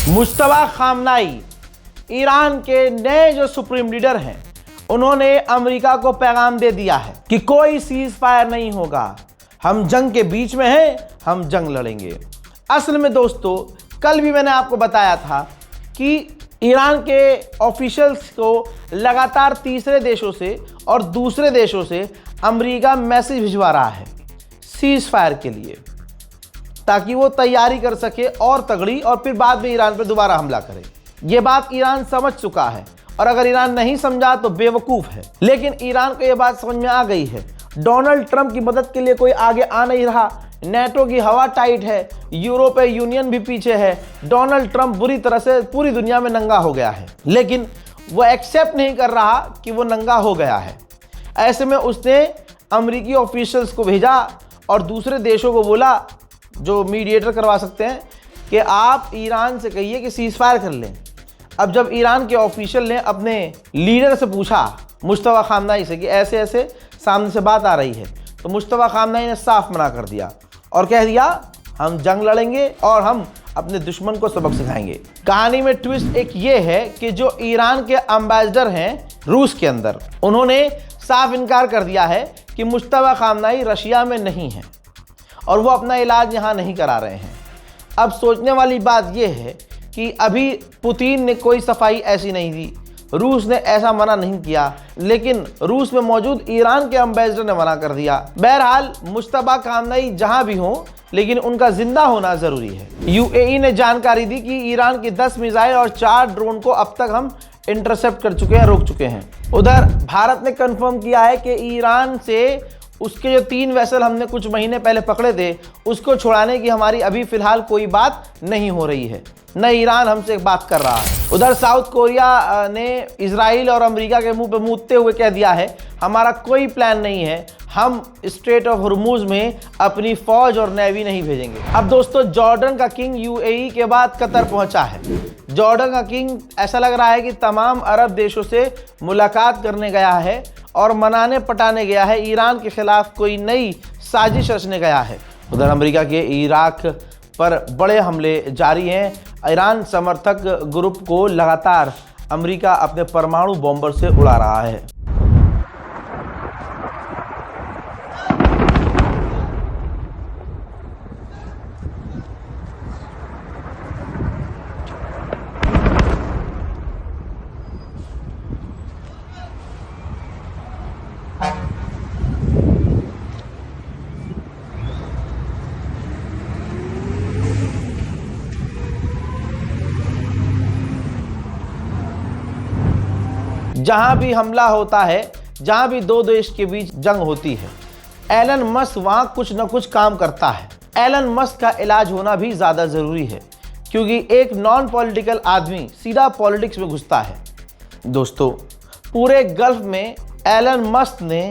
Mushtaba खामनाई Iran के नए जो सुप्रीम लीडर हैं, उन्होंने अमेरिका को पैगाम दे दिया है कि कोई सीज फायर नहीं होगा, हम जंग के बीच में हैं, हम जंग लड़ेंगे। असल में दोस्तों, कल भी मैंने आपको बताया था कि ईरान के ऑफिशियल्स को लगातार तीसरे देशों से और दूसरे देशों से अमेरिका मैसेज भिजवा रहा है सीज फायर के लिए, ताकि वो तैयारी कर सके और तगड़ी, और फिर बाद में ईरान पर दोबारा हमला करे। ये बात ईरान समझ चुका है, और अगर ईरान नहीं समझा तो बेवकूफ़ है। लेकिन ईरान को ये बात समझ में आ गई है, डोनाल्ड ट्रंप की मदद के लिए कोई आगे आ नहीं रहा, नेटो की हवा टाइट है, यूरोपीय यूनियन भी पीछे है, डोनाल्ड ट्रंप बुरी तरह से पूरी दुनिया में नंगा हो गया है। लेकिन वो एक्सेप्ट नहीं कर रहा कि वो नंगा हो गया है। ऐसे में उसने अमेरिकी ऑफिशियल्स को भेजा और दूसरे देशों को बोला, जो मीडिएटर करवा सकते हैं, कि आप ईरान से कहिए कि सीज फायर कर लें। अब जब ईरान के ऑफिशियल ने अपने लीडर से पूछा, मुश्तबा खामनाई से, कि ऐसे ऐसे सामने से बात आ रही है, तो मुश्तबा खामनाई ने साफ मना कर दिया और कह दिया हम जंग लड़ेंगे और हम अपने दुश्मन को सबक सिखाएंगे। कहानी में ट्विस्ट एक ये है कि जो ईरान के एम्बेसडर हैं रूस के अंदर, उन्होंने साफ इनकार कर दिया है कि मुश्तबा खामनाई रशिया में नहीं है और वो अपना इलाज यहाँ नहीं करा रहे हैं। अब सोचने वाली बात यह है कि अभी पुतिन ने कोई सफाई ऐसी नहीं दी, रूस ने ऐसा मना नहीं किया, लेकिन रूस में मौजूद ईरान के एम्बेसडर ने मना कर दिया। बहरहाल मुश्तबा खामनाई जहां भी हों, लेकिन उनका जिंदा होना जरूरी है। यूएई ने जानकारी दी कि ईरान की 10 मिसाइल और 4 ड्रोन को अब तक हम इंटरसेप्ट कर चुके हैं, रोक चुके हैं। उधर भारत ने कंफर्म किया है कि ईरान से उसके जो 3 वेसल हमने कुछ महीने पहले पकड़े थे, उसको छुड़ाने की हमारी अभी फिलहाल कोई बात नहीं हो रही है, न ईरान हमसे बात कर रहा है। उधर साउथ कोरिया ने इजराइल और अमेरिका के मुंह पे मूतते हुए कह दिया है, हमारा कोई प्लान नहीं है, हम स्ट्रेट ऑफ हॉर्मुज में अपनी फौज और नेवी नहीं भेजेंगे। अब दोस्तों, जॉर्डन का किंग यूएई के बाद कतर पहुंचा है। जॉर्डन का किंग ऐसा लग रहा है कि तमाम अरब देशों से मुलाकात करने गया है और मनाने पटाने गया है, ईरान के खिलाफ कोई नई साजिश रचने गया है। उधर अमेरिका के इराक पर बड़े हमले जारी हैं। ईरान समर्थक ग्रुप को लगातार अमेरिका अपने परमाणु बॉम्बर से उड़ा रहा है। जहां भी हमला होता है, जहां भी दो देश के बीच जंग होती है, एलन मस्क वहां कुछ न कुछ काम करता है। एलन मस्क का इलाज होना भी ज़्यादा ज़रूरी है, क्योंकि एक नॉन पॉलिटिकल आदमी सीधा पॉलिटिक्स में घुसता है। दोस्तों, पूरे गल्फ में एलन मस्क ने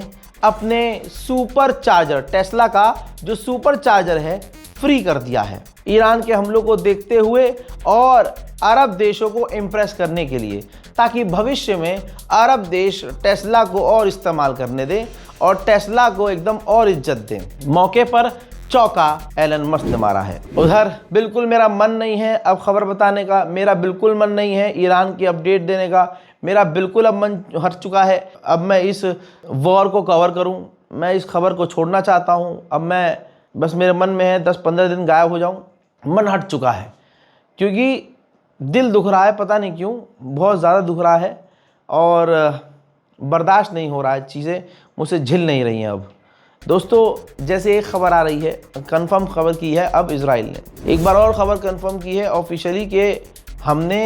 अपने सुपर चार्जर, टेस्ला का जो सुपर चार्जर है, फ्री कर दिया है ईरान के हमलों को देखते हुए और अरब देशों को इम्प्रेस करने के लिए, ताकि भविष्य में अरब देश टेस्ला को और इस्तेमाल करने दें और टेस्ला को एकदम और इज्जत दें। मौके पर चौका एलन मस्क ने मारा है। उधर बिल्कुल मेरा मन नहीं है अब खबर बताने का, मेरा बिल्कुल मन नहीं है ईरान की अपडेट देने का, मेरा बिल्कुल अब मन हट चुका है। अब मैं इस वॉर को कवर करूं, मैं इस खबर को छोड़ना चाहता हूं। अब मैं बस मेरे मन में है 10-15 दिन गायब हो जाऊं, मन हट चुका है, क्योंकि दिल दुख रहा है, पता नहीं क्यों, बहुत ज़्यादा दुख रहा है और बर्दाश्त नहीं हो रहा है, चीज़ें मुझसे झिल नहीं रही हैं। अब दोस्तों, जैसे एक खबर आ रही है, कंफर्म खबर की है अब इजराइल ने, एक बार और ख़बर कंफर्म की है ऑफिशियली कि हमने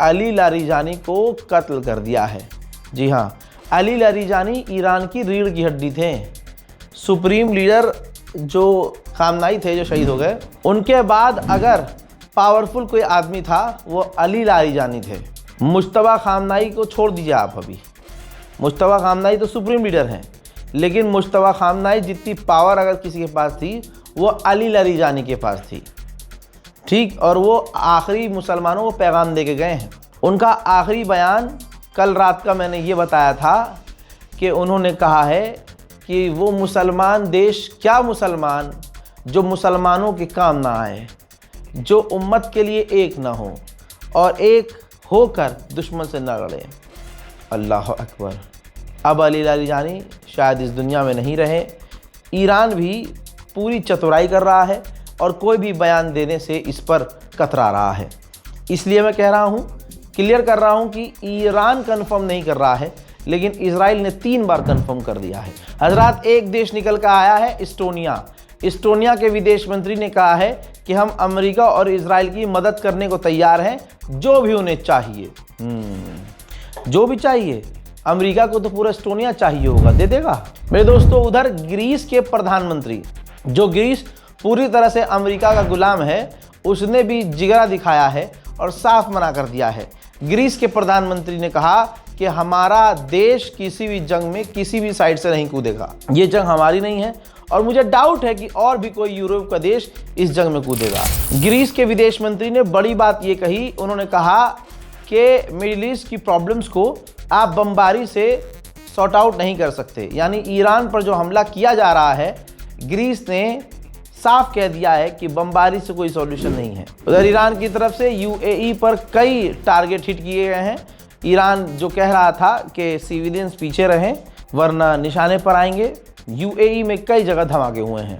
अली लारीजानी को कत्ल कर दिया है। जी हाँ, अली लारीजानी ईरान की रीढ़ की हड्डी थे, सुप्रीम लीडर जो खामनाई थे, जो शहीद हो गए। उनके बाद अगर पावरफुल कोई आदमी था, वो अली लारीजानी थे। मुश्तबा खामनाई को छोड़ दीजिए आप, अभी मुश्तबा खामनाई तो सुप्रीम लीडर हैं, लेकिन मुश्तबा खामनाई जितनी पावर अगर किसी के पास थी, वो अली लारीजानी के पास थी। ठीक, और वो आखिरी मुसलमानों को पैगाम दे के गए हैं। उनका आखिरी बयान कल रात का मैंने ये बताया था कि उन्होंने कहा है कि वो मुसलमान देश, क्या मुसलमान, जो मुसलमानों के काम ना आए, जो उम्मत के लिए एक ना हो, और एक होकर दुश्मन से न लड़ें। अल्लाह अकबर। अब अली लारीजानी शायद इस दुनिया में नहीं रहे। ईरान भी पूरी चतुराई कर रहा है और कोई भी बयान देने से इस पर कतरा रहा है। इसलिए मैं कह रहा हूँ, क्लियर कर रहा हूँ कि ईरान कंफर्म नहीं कर रहा है, लेकिन इजराइल ने 3 बार कंफर्म कर दिया है। हजरात, एक देश निकल कर आया है इस्टोनिया। इस्टोनिया के विदेश मंत्री ने कहा है कि हम अमेरिका और इजराइल की मदद करने को तैयार हैं, जो भी उन्हें चाहिए। जो भी चाहिए। अमेरिका को तो पूरा इस्टोनिया चाहिए होगा, दे देगा। मेरे दोस्तों, उधर ग्रीस के प्रधानमंत्री, जो ग्रीस पूरी तरह से अमेरिका का गुलाम है, उसने भी जिगरा दिखाया है और साफ मना कर दिया है। ग्रीस के प्रधानमंत्री ने कहा कि हमारा देश किसी भी जंग में किसी भी साइड से नहीं कूदेगा। ये जंग हमारी नहीं है और मुझे डाउट है कि और भी कोई यूरोप का देश इस जंग में कूदेगा। ग्रीस के विदेश मंत्री ने बड़ी बात ये कही, उन्होंने कहा कि मिडिल ईस्ट की प्रॉब्लम्स को आप बमबारी से सॉर्ट आउट नहीं कर सकते। यानी ईरान पर जो हमला किया जा रहा है, ग्रीस ने साफ कह दिया है कि बमबारी से कोई सॉल्यूशन नहीं है। उधर ईरान की तरफ से यूएई पर कई टारगेट हिट किए गए हैं। ईरान जो कह रहा था कि सिविलियंस पीछे रहें वरना निशाने पर आएंगे, यूएई में कई जगह धमाके हुए हैं।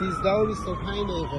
13:25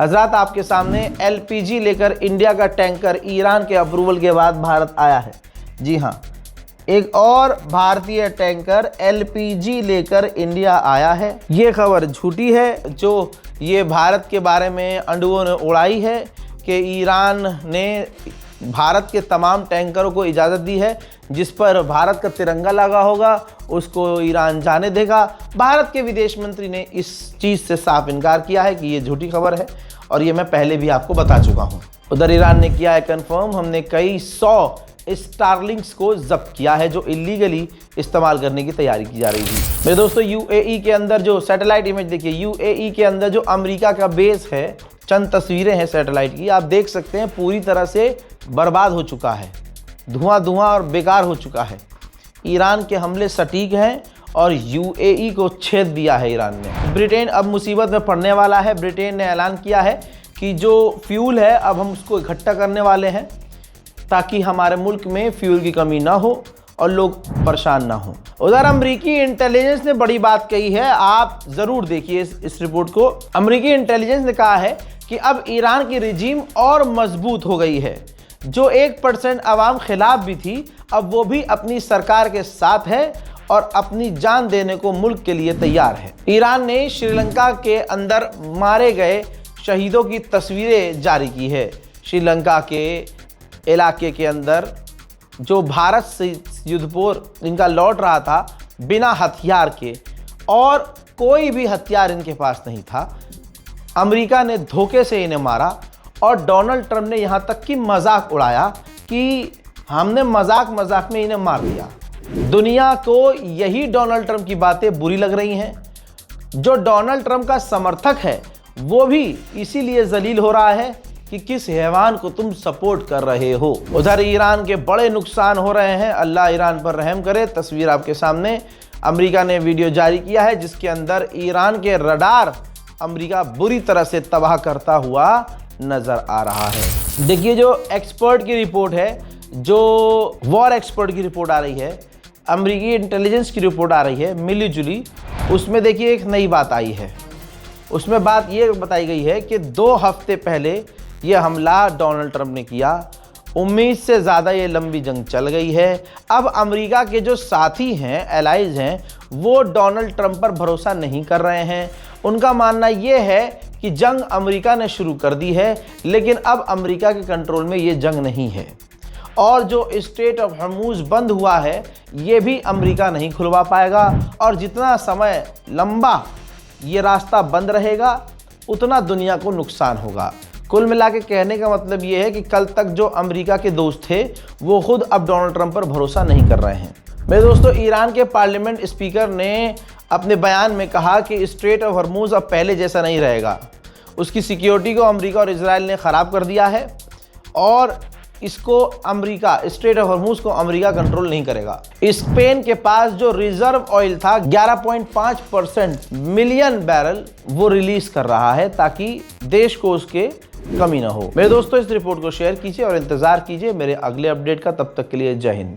हजरात, आपके सामने एलपीजी लेकर इंडिया का टैंकर ईरान के अप्रूवल के बाद भारत आया है। जी हाँ, एक और भारतीय टैंकर एलपीजी लेकर इंडिया आया है। ये खबर झूठी है जो ये भारत के बारे में अंडुओं ने उड़ाई है कि ईरान ने भारत के तमाम टैंकरों को इजाज़त दी है जिस पर भारत का तिरंगा लगा होगा, उसको ईरान जाने देगा। भारत के विदेश मंत्री ने इस चीज़ से साफ इनकार किया है कि ये झूठी खबर है और ये मैं पहले भी आपको बता चुका हूँ। उधर ईरान ने किया है कंफर्म, हमने कई 100 स्टारलिंक्स को जब्त किया है जो इलीगली इस्तेमाल करने की तैयारी की जा रही थी। मेरे दोस्तों, यूएई के अंदर जो सैटेलाइट इमेज देखिए, यूएई के अंदर जो अमेरिका का बेस है, चंद तस्वीरें हैं सैटेलाइट की, आप देख सकते हैं पूरी तरह से बर्बाद हो चुका है, धुआं और बेकार हो चुका है। ईरान के हमले सटीक हैं और यूएई को छेद दिया है ईरान ने। ब्रिटेन अब मुसीबत में पड़ने वाला है। ब्रिटेन ने ऐलान किया है कि जो फ्यूल है अब हम उसको इकट्ठा करने वाले हैं ताकि हमारे मुल्क में फ्यूल की कमी ना हो और लोग परेशान ना हो। उधर अमेरिकी इंटेलिजेंस ने बड़ी बात कही है, आप ज़रूर देखिए इस रिपोर्ट को। अमेरिकी इंटेलिजेंस ने कहा है कि अब ईरान की रिजीम और मजबूत हो गई है। जो 1% आवाम खिलाफ भी थी, अब वो भी अपनी सरकार के साथ है और अपनी जान देने को मुल्क के लिए तैयार है। ईरान ने श्रीलंका के अंदर मारे गए शहीदों की तस्वीरें जारी की है। श्रीलंका के इलाके के अंदर जो भारत से युद्धपोर इनका लौट रहा था बिना हथियार के, और कोई भी हथियार इनके पास नहीं था, अमेरिका ने धोखे से इन्हें मारा और डोनाल्ड ट्रंप ने यहाँ तक कि मजाक उड़ाया कि हमने मजाक में इन्हें मार दिया। दुनिया को यही डोनाल्ड ट्रंप की बातें बुरी लग रही हैं। जो डोनाल्ड ट्रंप का समर्थक है वो भी इसीलिए जलील हो रहा है कि किस हैवान को तुम सपोर्ट कर रहे हो। उधर ईरान के बड़े नुकसान हो रहे हैं, अल्लाह ईरान पर रहम करे। तस्वीर आपके सामने, अमेरिका ने वीडियो जारी किया है जिसके अंदर ईरान के रडार अमेरिका बुरी तरह से तबाह करता हुआ नजर आ रहा है। देखिए, जो एक्सपर्ट की रिपोर्ट है, जो वॉर एक्सपर्ट की रिपोर्ट आ रही है, अमेरिकी इंटेलिजेंस की रिपोर्ट आ रही है मिली जुली, उसमें देखिए एक नई बात आई है। उसमें बात ये बताई गई है कि 2 हफ्ते पहले ये हमला डोनाल्ड ट्रंप ने किया। उम्मीद से ज़्यादा ये लंबी जंग चल गई है। अब अमेरिका के जो साथी हैं, एलाइज हैं, वो डोनाल्ड ट्रंप पर भरोसा नहीं कर रहे हैं। उनका मानना ये है कि जंग अमेरिका ने शुरू कर दी है, लेकिन अब अमेरिका के कंट्रोल में ये जंग नहीं है। और जो स्ट्रेट ऑफ हॉर्मुज़ बंद हुआ है ये भी अमेरिका नहीं खुलवा पाएगा, और जितना समय लंबा ये रास्ता बंद रहेगा उतना दुनिया को नुकसान होगा। कुल मिला के कहने का मतलब ये है कि कल तक जो अमेरिका के दोस्त थे वो खुद अब डोनाल्ड ट्रंप पर भरोसा नहीं कर रहे हैं। मेरे दोस्तों, ईरान के पार्लियामेंट स्पीकर ने अपने बयान में कहा कि स्ट्रेट ऑफ हॉर्मुज अब पहले जैसा नहीं रहेगा। उसकी सिक्योरिटी को अमेरिका और इजराइल ने ख़राब कर दिया है और इसको अमेरिका, स्ट्रेट ऑफ हॉर्मुज को अमेरिका कंट्रोल नहीं करेगा। स्पेन के पास जो रिजर्व ऑयल था 11.5% मिलियन बैरल वो रिलीज कर रहा है ताकि देश को उसके कमी ना हो। मेरे दोस्तों, इस रिपोर्ट को शेयर कीजिए और इंतजार कीजिए मेरे अगले अपडेट का। तब तक के लिए जय हिंद।